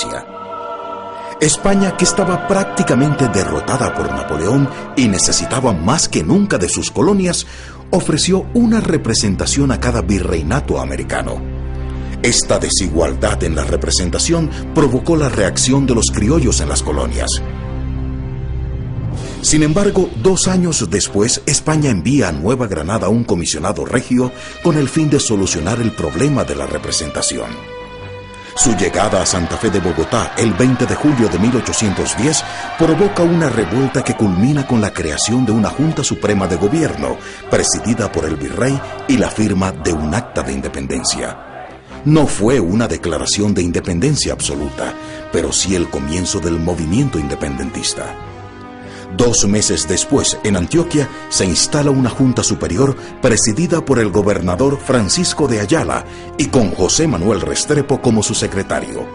Francia. España, que estaba prácticamente derrotada por Napoleón y necesitaba más que nunca de sus colonias, ofreció una representación a cada virreinato americano. Esta desigualdad en la representación provocó la reacción de los criollos en las colonias. Sin embargo, 2 años después, España envía a Nueva Granada un comisionado regio con el fin de solucionar el problema de la representación. Su llegada a Santa Fe de Bogotá el 20 de julio de 1810 provoca una revuelta que culmina con la creación de una Junta Suprema de Gobierno, presidida por el virrey, y la firma de un acta de independencia. No fue una declaración de independencia absoluta, pero sí el comienzo del movimiento independentista. 2 meses después, en Antioquia, se instala una Junta Superior presidida por el gobernador Francisco de Ayala y con José Manuel Restrepo como su secretario.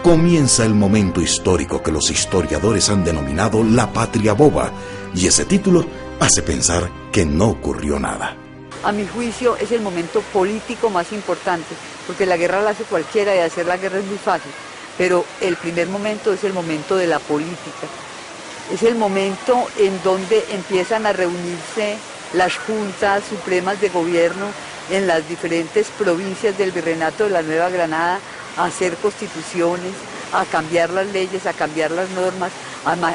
Comienza el momento histórico que los historiadores han denominado la Patria Boba, y ese título hace pensar que no ocurrió nada. A mi juicio es el momento político más importante, porque la guerra la hace cualquiera y hacer la guerra es muy fácil, pero el primer momento es el momento de la política. Es el momento en donde empiezan a reunirse las juntas supremas de gobierno en las diferentes provincias del Virreinato de la Nueva Granada a hacer constituciones, a cambiar las leyes, a cambiar las normas,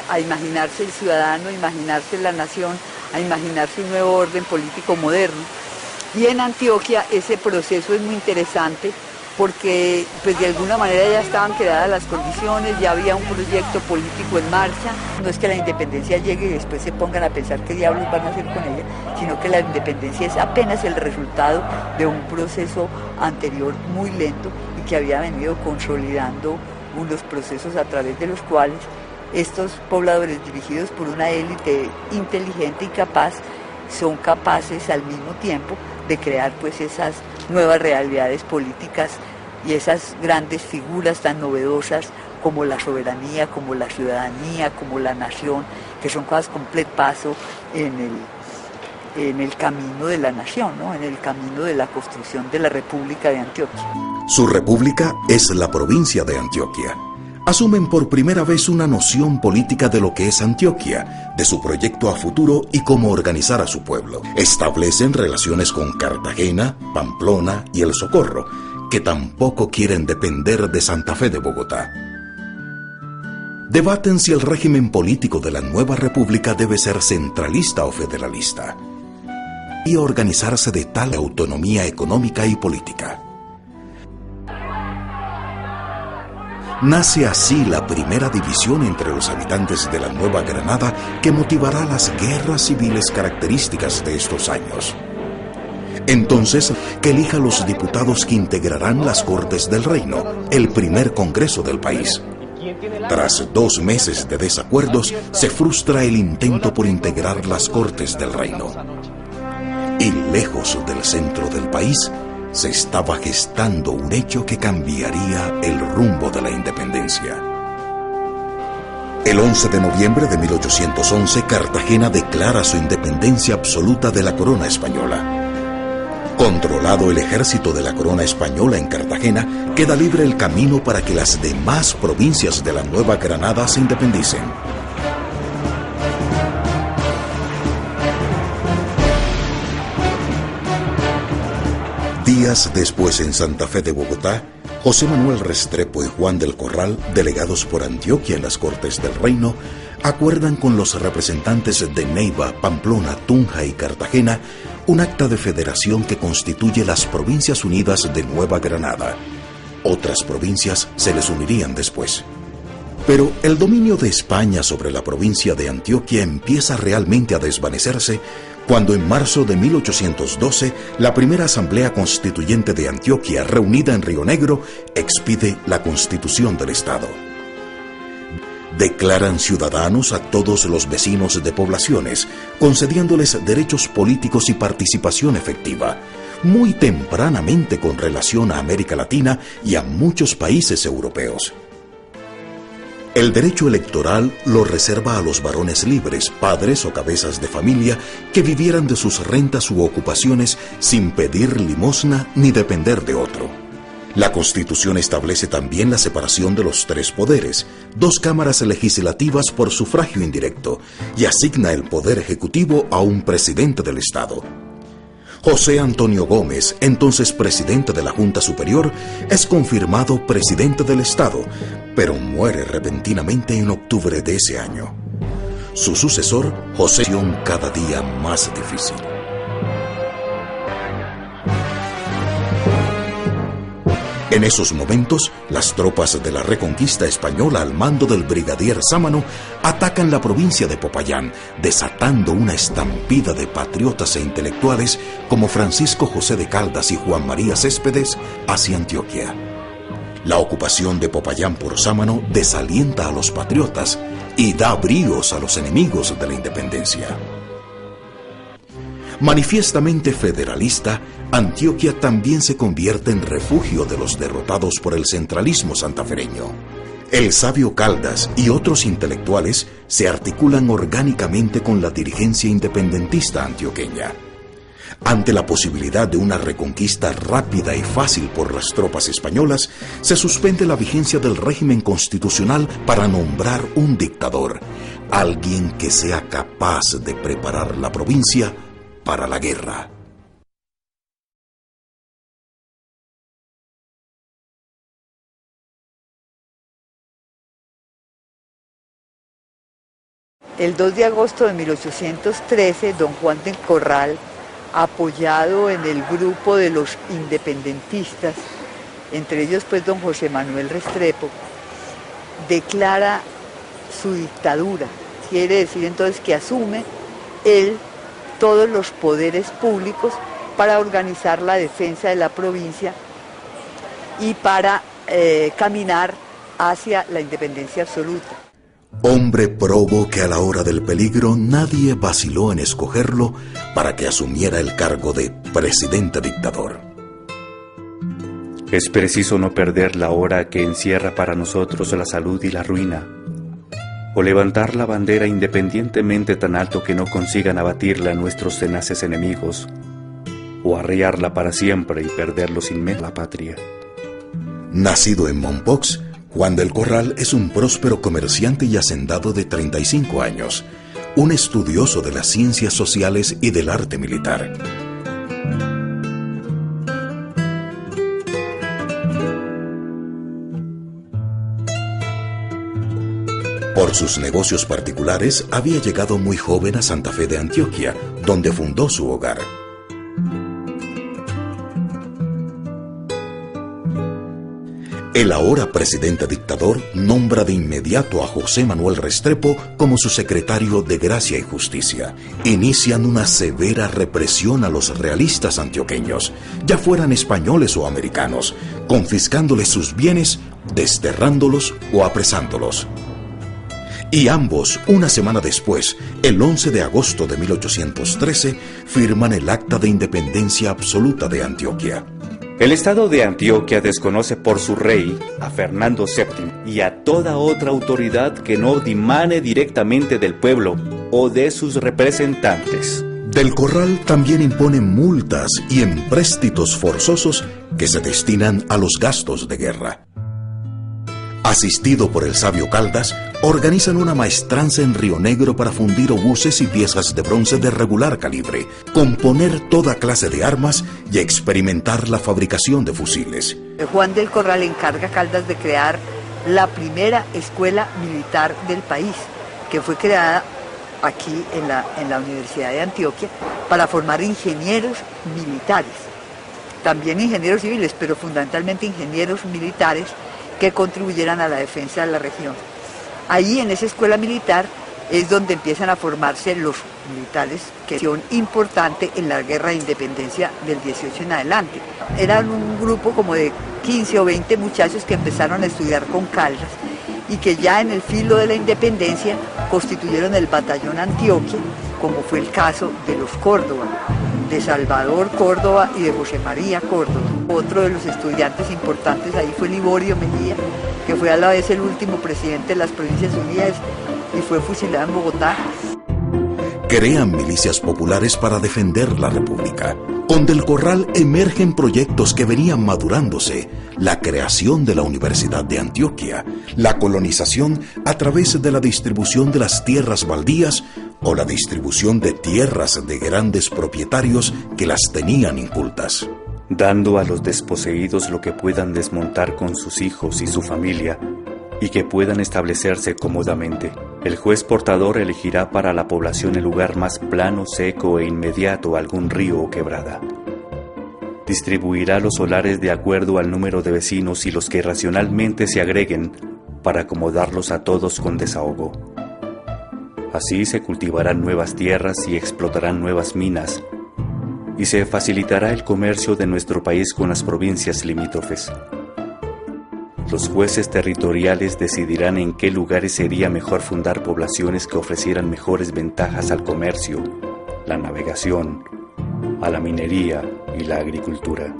a imaginarse el ciudadano, a imaginarse la nación, a imaginarse un nuevo orden político moderno. Y en Antioquia ese proceso es muy interesante porque pues de alguna manera ya estaban creadas las condiciones, ya había un proyecto político en marcha. No es que la independencia llegue y después se pongan a pensar qué diablos van a hacer con ella, sino que la independencia es apenas el resultado de un proceso anterior muy lento y que había venido consolidando unos procesos a través de los cuales estos pobladores dirigidos por una élite inteligente y capaz son capaces al mismo tiempo de crear pues esas nuevas realidades políticas y esas grandes figuras tan novedosas como la soberanía, como la ciudadanía, como la nación, que son cosas con completo paso en el camino de la nación, ¿no? En el camino de la construcción de la República de Antioquia. Su república es la provincia de Antioquia. Asumen por primera vez una noción política de lo que es Antioquia, de su proyecto a futuro y cómo organizar a su pueblo. Establecen relaciones con Cartagena, Pamplona y El Socorro, que tampoco quieren depender de Santa Fe de Bogotá. Debaten si el régimen político de la nueva república debe ser centralista o federalista, y organizarse de tal autonomía económica y política. Nace así la primera división entre los habitantes de la Nueva Granada que motivará las guerras civiles características de estos años. Entonces, que elija los diputados que integrarán las Cortes del Reino, el primer congreso del país. Tras 2 meses de desacuerdos, se frustra el intento por integrar las Cortes del Reino. Y lejos del centro del país, se estaba gestando un hecho que cambiaría el rumbo de la independencia. El 11 de noviembre de 1811, Cartagena declara su independencia absoluta de la corona española. Controlado el ejército de la corona española en Cartagena, queda libre el camino para que las demás provincias de la Nueva Granada se independicen. Días después, en Santa Fe de Bogotá, José Manuel Restrepo y Juan del Corral, delegados por Antioquia en las Cortes del Reino, acuerdan con los representantes de Neiva, Pamplona, Tunja y Cartagena un acta de federación que constituye las Provincias Unidas de Nueva Granada. Otras provincias se les unirían después. Pero el dominio de España sobre la provincia de Antioquia empieza realmente a desvanecerse cuando en marzo de 1812 la primera Asamblea Constituyente de Antioquia, reunida en Río Negro, expide la Constitución del Estado. Declaran ciudadanos a todos los vecinos de poblaciones, concediéndoles derechos políticos y participación efectiva, muy tempranamente con relación a América Latina y a muchos países europeos. El derecho electoral lo reserva a los varones libres, padres o cabezas de familia que vivieran de sus rentas u ocupaciones sin pedir limosna ni depender de otro. La Constitución establece también la separación de los tres poderes, dos cámaras legislativas por sufragio indirecto, y asigna el poder ejecutivo a un presidente del Estado. José Antonio Gómez, entonces presidente de la Junta Superior, es confirmado presidente del Estado, pero muere repentinamente en octubre de ese año. Su sucesor, José, cada día más difícil. En esos momentos, las tropas de la Reconquista Española al mando del brigadier Sámano atacan la provincia de Popayán, desatando una estampida de patriotas e intelectuales como Francisco José de Caldas y Juan María Céspedes hacia Antioquia. La ocupación de Popayán por Sámano desalienta a los patriotas y da bríos a los enemigos de la independencia. Manifiestamente federalista, Antioquia también se convierte en refugio de los derrotados por el centralismo santafereño. El sabio Caldas y otros intelectuales se articulan orgánicamente con la dirigencia independentista antioqueña. Ante la posibilidad de una reconquista rápida y fácil por las tropas españolas, se suspende la vigencia del régimen constitucional para nombrar un dictador, alguien que sea capaz de preparar la provincia para la guerra. El 2 de agosto de 1813, don Juan del Corral, apoyado en el grupo de los independentistas, entre ellos pues don José Manuel Restrepo, declara su dictadura. Quiere decir entonces que asume él todos los poderes públicos para organizar la defensa de la provincia y para caminar hacia la independencia absoluta. Hombre probo que a la hora del peligro nadie vaciló en escogerlo para que asumiera el cargo de presidente dictador. Es preciso no perder la hora que encierra para nosotros la salud y la ruina, o levantar la bandera independientemente tan alto que no consigan abatirla nuestros tenaces enemigos, o arriarla para siempre y perderlos inmensa la patria. Nacido en Mompox, Juan del Corral es un próspero comerciante y hacendado de 35 años, un estudioso de las ciencias sociales y del arte militar. Por sus negocios particulares, había llegado muy joven a Santa Fe de Antioquia, donde fundó su hogar. El ahora presidente dictador nombra de inmediato a José Manuel Restrepo como su secretario de Gracia y Justicia. Inician una severa represión a los realistas antioqueños, ya fueran españoles o americanos, confiscándoles sus bienes, desterrándolos o apresándolos. Y ambos, una semana después, el 11 de agosto de 1813, firman el Acta de Independencia Absoluta de Antioquia. El Estado de Antioquia desconoce por su rey, a Fernando VII, y a toda otra autoridad que no dimane directamente del pueblo o de sus representantes. Del Corral también impone multas y empréstitos forzosos que se destinan a los gastos de guerra. Asistido por el sabio Caldas, organizan una maestranza en Río Negro para fundir obuses y piezas de bronce de regular calibre, componer toda clase de armas y experimentar la fabricación de fusiles. Juan del Corral encarga a Caldas de crear la primera escuela militar del país, que fue creada aquí en la Universidad de Antioquia para formar ingenieros militares, también ingenieros civiles, pero fundamentalmente ingenieros militares que contribuyeran a la defensa de la región. Ahí en esa escuela militar es donde empiezan a formarse los militares que son importantes en la guerra de independencia del 18 en adelante. Eran un grupo como de 15 o 20 muchachos que empezaron a estudiar con Caldas y que ya en el filo de la independencia constituyeron el batallón Antioquia, como fue el caso de los Córdoba, de Salvador Córdoba y de José María Córdoba. Otro de los estudiantes importantes ahí fue Liborio Mejía, que fue a la vez el último presidente de las Provincias Unidas y fue fusilado en Bogotá. Crean milicias populares para defender la República. Con Del Corral emergen proyectos que venían madurándose: la creación de la Universidad de Antioquia, la colonización a través de la distribución de las tierras baldías o la distribución de tierras de grandes propietarios que las tenían incultas. Dando a los desposeídos lo que puedan desmontar con sus hijos y su familia, y que puedan establecerse cómodamente. El juez portador elegirá para la población el lugar más plano, seco e inmediato a algún río o quebrada. Distribuirá los solares de acuerdo al número de vecinos y los que racionalmente se agreguen para acomodarlos a todos con desahogo. Así se cultivarán nuevas tierras y explotarán nuevas minas, y se facilitará el comercio de nuestro país con las provincias limítrofes. Los jueces territoriales decidirán en qué lugares sería mejor fundar poblaciones que ofrecieran mejores ventajas al comercio, la navegación, a la minería y la agricultura.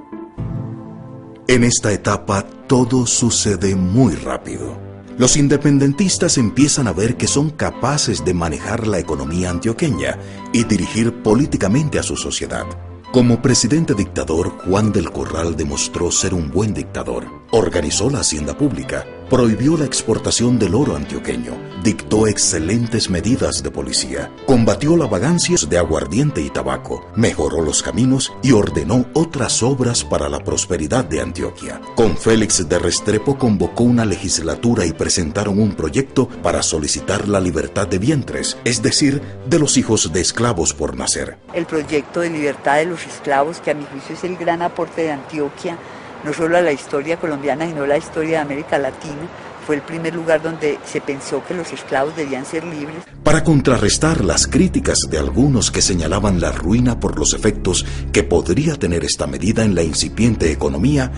En esta etapa todo sucede muy rápido. Los independentistas empiezan a ver que son capaces de manejar la economía antioqueña y dirigir políticamente a su sociedad. Como presidente dictador, Juan del Corral demostró ser un buen dictador. Organizó la hacienda pública, prohibió la exportación del oro antioqueño, dictó excelentes medidas de policía, combatió la vagancia de aguardiente y tabaco, mejoró los caminos y ordenó otras obras para la prosperidad de Antioquia. Con Félix de Restrepo convocó una legislatura y presentaron un proyecto para solicitar la libertad de vientres, es decir, de los hijos de esclavos por nacer. El proyecto de libertad de los esclavos, que a mi juicio es el gran aporte de Antioquia, no solo a la historia colombiana, sino a la historia de América Latina, fue el primer lugar donde se pensó que los esclavos debían ser libres. Para contrarrestar las críticas de algunos que señalaban la ruina por los efectos que podría tener esta medida en la incipiente economía,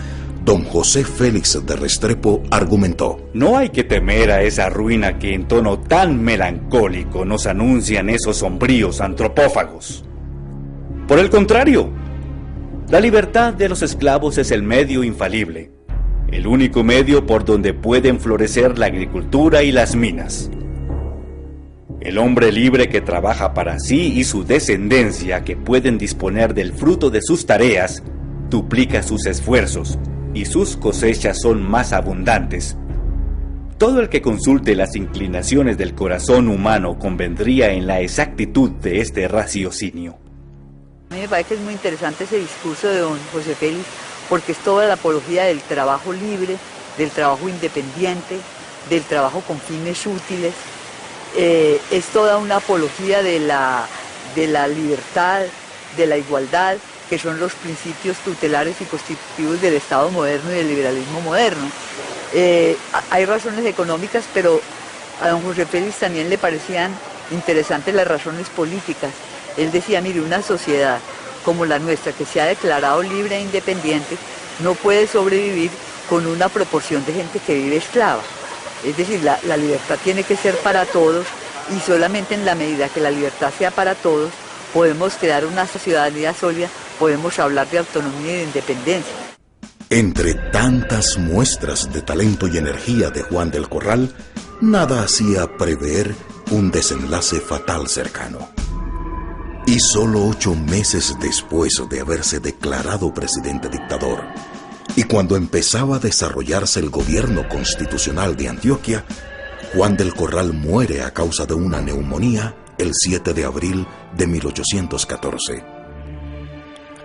don José Félix de Restrepo argumentó: No hay que temer a esa ruina que en tono tan melancólico nos anuncian esos sombríos antropófagos. Por el contrario, la libertad de los esclavos es el medio infalible, el único medio por donde pueden florecer la agricultura y las minas. El hombre libre que trabaja para sí y su descendencia, que pueden disponer del fruto de sus tareas, duplica sus esfuerzos y sus cosechas son más abundantes. Todo el que consulte las inclinaciones del corazón humano convendría en la exactitud de este raciocinio. A mí me parece que es muy interesante ese discurso de don José Félix, porque es toda la apología del trabajo libre, del trabajo independiente, del trabajo con fines útiles. Es toda una apología de la libertad, de la igualdad, que son los principios tutelares y constitutivos del Estado moderno y del liberalismo moderno. Hay razones económicas, pero a don José Félix también le parecían interesantes las razones políticas. Él decía, mire, una sociedad como la nuestra, que se ha declarado libre e independiente, no puede sobrevivir con una proporción de gente que vive esclava. Es decir, la libertad tiene que ser para todos, y solamente en la medida que la libertad sea para todos, podemos crear una ciudadanía sólida, podemos hablar de autonomía y de independencia. Entre tantas muestras de talento y energía de Juan del Corral, nada hacía prever un desenlace fatal cercano. Y solo 8 meses después de haberse declarado presidente dictador, y cuando empezaba a desarrollarse el gobierno constitucional de Antioquia, Juan del Corral muere a causa de una neumonía el 7 de abril de 1814.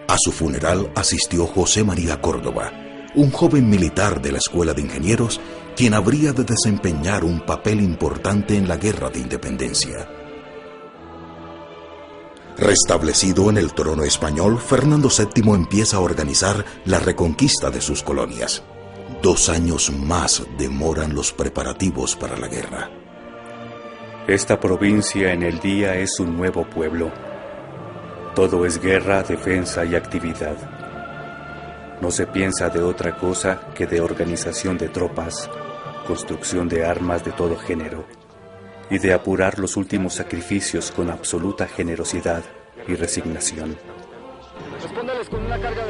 A su funeral asistió José María Córdoba, un joven militar de la Escuela de Ingenieros, quien habría de desempeñar un papel importante en la Guerra de Independencia. Restablecido en el trono español, Fernando VII empieza a organizar la reconquista de sus colonias. 2 años más demoran los preparativos para la guerra. Esta provincia en el día es un nuevo pueblo. Todo es guerra, defensa y actividad. No se piensa de otra cosa que de organización de tropas, construcción de armas de todo género, y de apurar los últimos sacrificios con absoluta generosidad y resignación.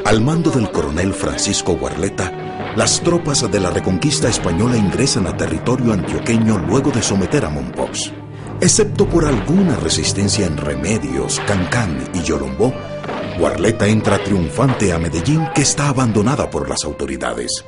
Al mando del coronel Francisco Guarleta, las tropas de la reconquista española ingresan a territorio antioqueño luego de someter a Mompox. Excepto por alguna resistencia en Remedios, Cancán y Yolombó, Guarleta entra triunfante a Medellín, que está abandonada por las autoridades.